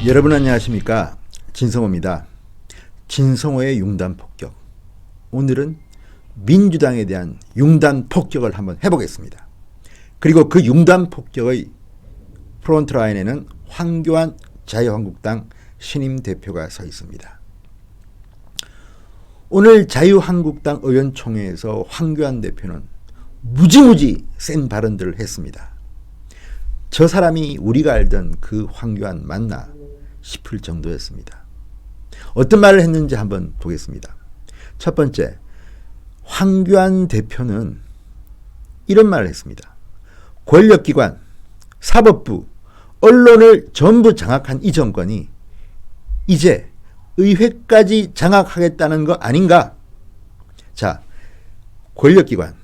여러분 안녕하십니까? 진성호입니다. 진성호의 융단 폭격. 오늘은 민주당에 대한 융단 폭격을 한번 해보겠습니다. 그리고 그 융단 폭격의 프론트라인에는 황교안 자유한국당 신임 대표가 서 있습니다. 오늘 자유한국당 의원총회에서 황교안 대표는 무지무지 센 발언들을 했습니다. 저 사람이 우리가 알던 그 황교안 맞나 싶을 정도였습니다. 어떤 말을 했는지 한번 보겠습니다. 첫 번째, 황교안 대표는 이런 말을 했습니다. 권력기관, 사법부, 언론을 전부 장악한 이 정권이 이제 의회까지 장악하겠다는 거 아닌가? 자, 권력기관,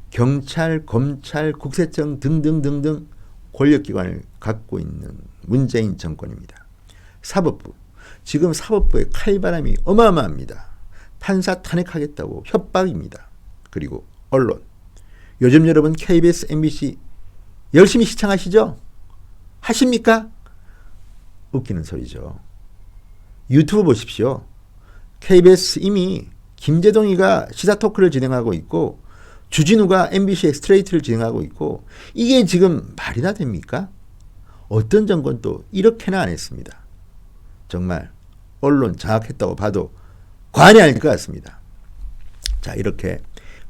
경찰, 검찰, 국세청 등등등등 권력기관을 갖고 있는 문재인 정권입니다. 사법부, 지금 사법부의 칼바람이 어마어마합니다. 판사 탄핵하겠다고 협박입니다. 그리고 언론, 요즘 여러분 KBS, MBC 열심히 시청하시죠? 하십니까? 웃기는 소리죠. 유튜브 보십시오. KBS 이미 김재동이가 시사토크를 진행하고 있고 주진우가 MBC의 스트레이트를 진행하고 있고 이게 지금 말이나 됩니까? 어떤 정권도 이렇게는 안 했습니다. 정말 언론 장악했다고 봐도 과언이 아닐 것 같습니다. 자, 이렇게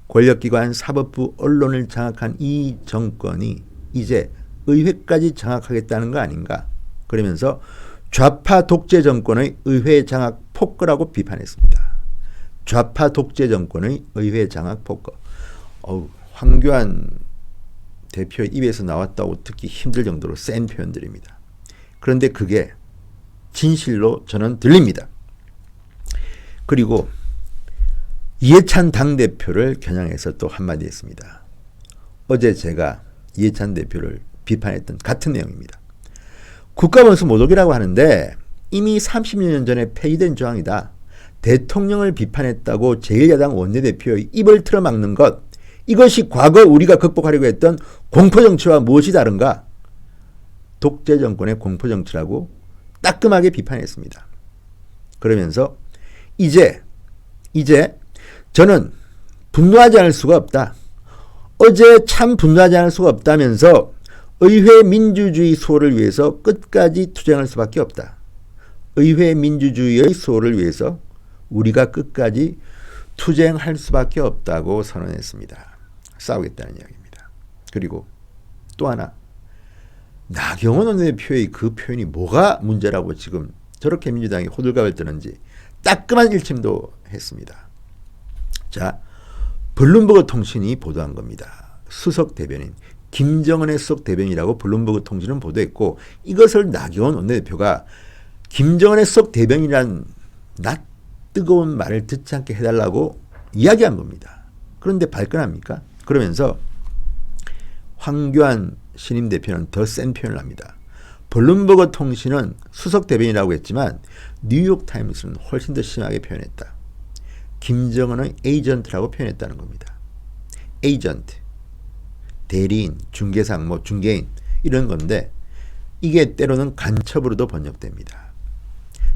권력기관, 사법부, 언론을 장악한 이 정권이 이제 의회까지 장악하겠다는 거 아닌가? 그러면서 좌파 독재 정권의 의회 장악 폭거라고 비판했습니다. 좌파 독재 정권의 의회 장악 폭거. 황교안 대표의 입에서 나왔다고 듣기 힘들 정도로 센 표현들입니다. 그런데 그게 진실로 저는 들립니다. 그리고 이해찬 당대표를 겨냥해서 또 한마디 했습니다. 어제 제가 이해찬 대표를 비판했던 같은 내용입니다. 국가원수 모독이라고 하는데 이미 30년 전에 폐기된 조항이다. 대통령을 비판했다고 제1야당 원내대표의 입을 틀어막는 것, 이것이 과거 우리가 극복하려고 했던 공포정치와 무엇이 다른가? 독재 정권의 공포정치라고 따끔하게 비판했습니다. 그러면서 이제 저는 분노하지 않을 수가 없다. 어제 참 분노하지 않을 수가 없다면서 의회 민주주의 수호를 위해서 끝까지 투쟁할 수밖에 없다. 의회 민주주의의 수호를 위해서 우리가 끝까지 투쟁할 수밖에 없다고 선언했습니다. 싸우겠다는 이야기입니다. 그리고 또 하나, 나경원 원내대표의 그 표현이 뭐가 문제라고 지금 저렇게 민주당이 호들갑을 뜨는지 따끔한 일침도 했습니다. 자, 블룸버그 통신이 보도한 겁니다. 수석 대변인, 김정은의 수석 대변인이라고 블룸버그 통신은 보도했고 이것을 나경원 원내대표가 김정은의 수석 대변인이란 낯 뜨거운 말을 듣지 않게 해달라고 이야기한 겁니다. 그런데 발끈합니까? 그러면서 황교안 신임 대표는 더 센 표현을 합니다. 블룸버그 통신은 수석 대변인이라고 했지만 뉴욕타임스는 훨씬 더 심하게 표현했다. 김정은의 에이전트라고 표현했다는 겁니다. 에이전트, 대리인, 중개상, 중개인 이런 건데 이게 때로는 간첩으로도 번역됩니다.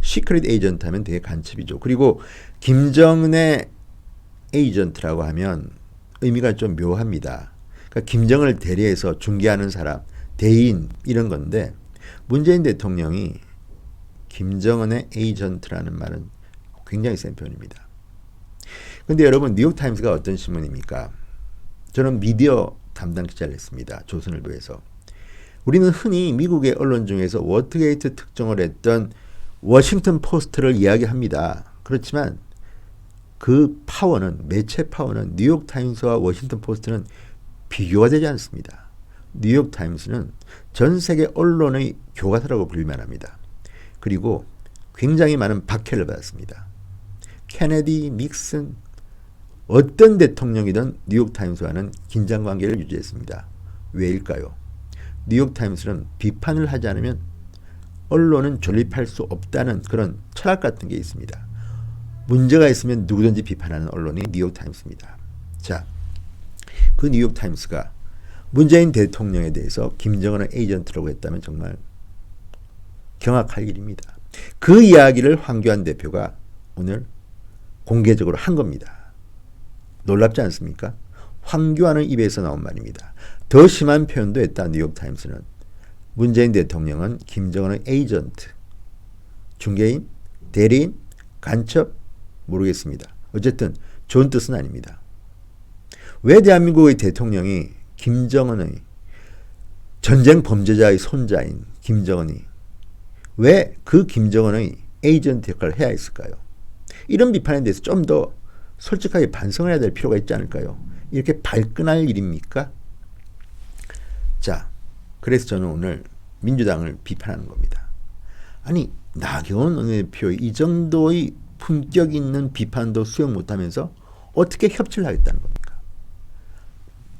시크릿 에이전트 하면 되게 간첩이죠. 그리고 김정은의 에이전트라고 하면 의미가 좀 묘합니다. 그러니까 김정은을 대리해서 중개하는 사람, 대인 이런 건데 문재인 대통령이 김정은의 에이전트라는 말은 굉장히 센 표현입니다. 그런데 여러분 뉴욕타임스가 어떤 신문입니까? 저는 미디어 담당 기자를 했습니다. 조선일보에서. 우리는 흔히 미국의 언론 중에서 워터게이트 특종을 했던 워싱턴 포스트를 이야기합니다. 그렇지만 그 파워는, 매체 파워는 뉴욕타임스와 워싱턴 포스트는 비교가 되지 않습니다. 뉴욕타임스는 전 세계 언론의 교과서라고 불릴만 합니다. 그리고 굉장히 많은 박해를 받았습니다. 케네디, 닉슨, 어떤 대통령이든 뉴욕타임스와는 긴장관계를 유지했습니다. 왜일까요? 뉴욕타임스는 비판을 하지 않으면 언론은 존립할 수 없다는 그런 철학 같은 게 있습니다. 문제가 있으면 누구든지 비판하는 언론이 뉴욕타임스입니다. 자, 그 뉴욕타임스가 문재인 대통령에 대해서 김정은의 에이전트라고 했다면 정말 경악할 일입니다. 그 이야기를 황교안 대표가 오늘 공개적으로 한 겁니다. 놀랍지 않습니까? 황교안의 입에서 나온 말입니다. 더 심한 표현도 했다. 뉴욕타임스는. 문재인 대통령은 김정은의 에이전트, 중개인, 대리인, 간첩 모르겠습니다. 어쨌든 좋은 뜻은 아닙니다. 왜 대한민국의 대통령이 김정은의 전쟁 범죄자의 손자인 김정은이 왜 그 김정은의 에이전트 역할을 해야 했을까요? 이런 비판에 대해서 좀 더 솔직하게 반성을 해야 될 필요가 있지 않을까요? 이렇게 발끈할 일입니까? 자, 그래서 저는 오늘 민주당을 비판하는 겁니다. 아니, 나경원 원내대표의 이 정도의 품격 있는 비판도 수용 못하면서 어떻게 협치를 하겠다는 겁니까?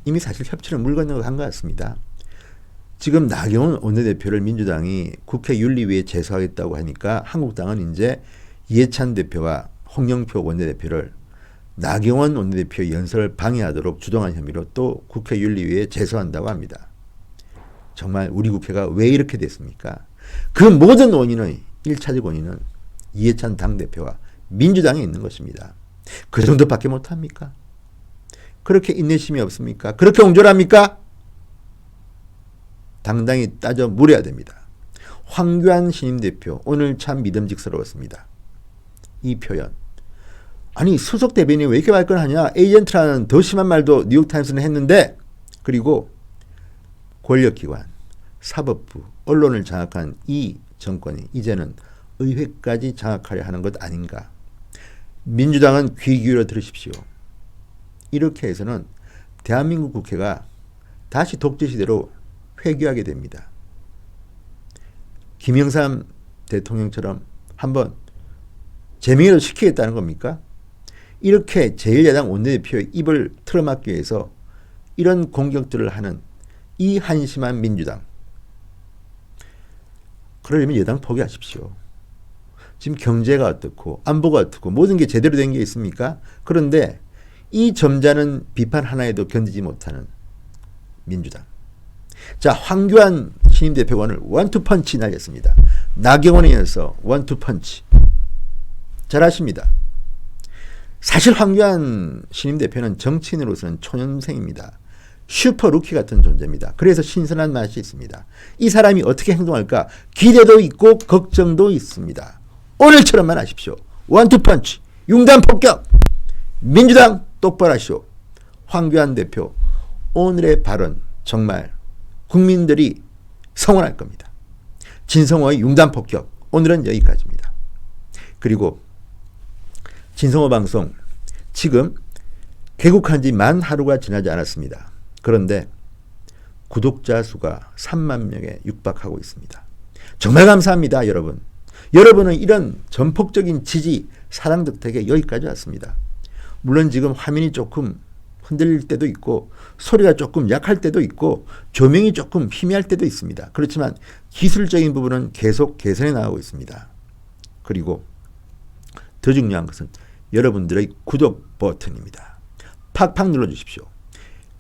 이미 사실 협치를 물 건너고 한 것 같습니다. 지금 나경원 원내대표를 민주당이 국회 윤리위에 제소하겠다고 하니까 한국당은 이제 이해찬 대표와 홍영표 원내대표를 나경원 원내대표의 연설을 방해하도록 주동한 혐의로 또 국회 윤리위에 제소한다고 합니다. 정말 우리 국회가 왜 이렇게 됐습니까? 그 모든 원인의 1차적 원인은 이해찬 당대표와 민주당에 있는 것입니다. 그 정도밖에 못합니까? 그렇게 인내심이 없습니까? 그렇게 옹졸합니까? 당당히 따져 물어야 됩니다. 황교안 신임 대표 오늘 참 믿음직스러웠습니다. 이 표현. 아니 수석 대변인이 왜 이렇게 발끈하냐. 에이전트라는 더 심한 말도 뉴욕타임스는 했는데 그리고 권력기관, 사법부, 언론을 장악한 이 정권이 이제는 의회까지 장악하려 하는 것 아닌가. 민주당은 귀 기울여 들으십시오. 이렇게 해서는 대한민국 국회가 다시 독재시대로 회귀하게 됩니다. 김영삼 대통령처럼 한번 제명이라도 시키겠다는 겁니까? 이렇게 제1야당 원내대표의 입을 틀어막기 위해서 이런 공격들을 하는 이 한심한 민주당. 그러려면 여당 포기하십시오. 지금 경제가 어떻고 안보가 어떻고 모든 게 제대로 된 게 있습니까? 그런데 이 점잖은 비판 하나에도 견디지 못하는 민주당. 자, 황교안 신임 대표가 오늘 원투펀치 날렸습니다. 나경원에 이어서 원투펀치. 잘하십니다. 사실 황교안 신임 대표는 정치인으로서는 초년생입니다. 슈퍼 루키 같은 존재입니다. 그래서 신선한 맛이 있습니다. 이 사람이 어떻게 행동할까 기대도 있고 걱정도 있습니다. 오늘처럼만 하십시오. 원투펀치, 융단폭격. 민주당 똑바로 하시오. 황교안 대표 오늘의 발언 정말 국민들이 성원할 겁니다. 진성호의 융단폭격. 오늘은 여기까지입니다. 그리고 진성호 방송 지금 개국한 지 만 하루가 지나지 않았습니다. 그런데 구독자 수가 3만 명에 육박하고 있습니다. 정말 감사합니다, 여러분. 여러분은 이런 전폭적인 지지, 사랑 덕택에 여기까지 왔습니다. 물론 지금 화면이 조금 흔들릴 때도 있고 소리가 조금 약할 때도 있고 조명이 조금 희미할 때도 있습니다. 그렇지만 기술적인 부분은 계속 개선해 나가고 있습니다. 그리고 더 중요한 것은 여러분들의 구독 버튼입니다. 팍팍 눌러주십시오.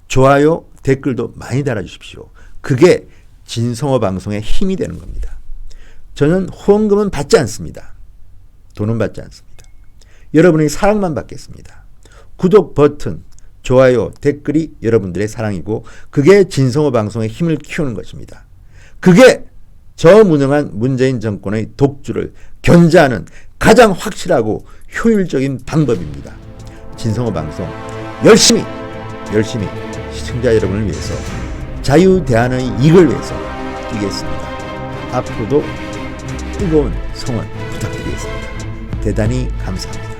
좋아요, 댓글도 많이 달아주십시오. 그게 진성호 방송의 힘이 되는 겁니다. 저는 후원금은 받지 않습니다. 돈은 받지 않습니다. 여러분의 사랑만 받겠습니다. 구독 버튼, 좋아요, 댓글이 여러분들의 사랑이고 그게 진성호 방송의 힘을 키우는 것입니다. 그게 저 무능한 문재인 정권의 독주를 견제하는 가장 확실하고 효율적인 방법입니다. 진성호 방송 열심히 시청자 여러분을 위해서 자유대한의 이익을 위해서 뛰겠습니다. 앞으로도 뜨거운 성원 부탁드리겠습니다. 대단히 감사합니다.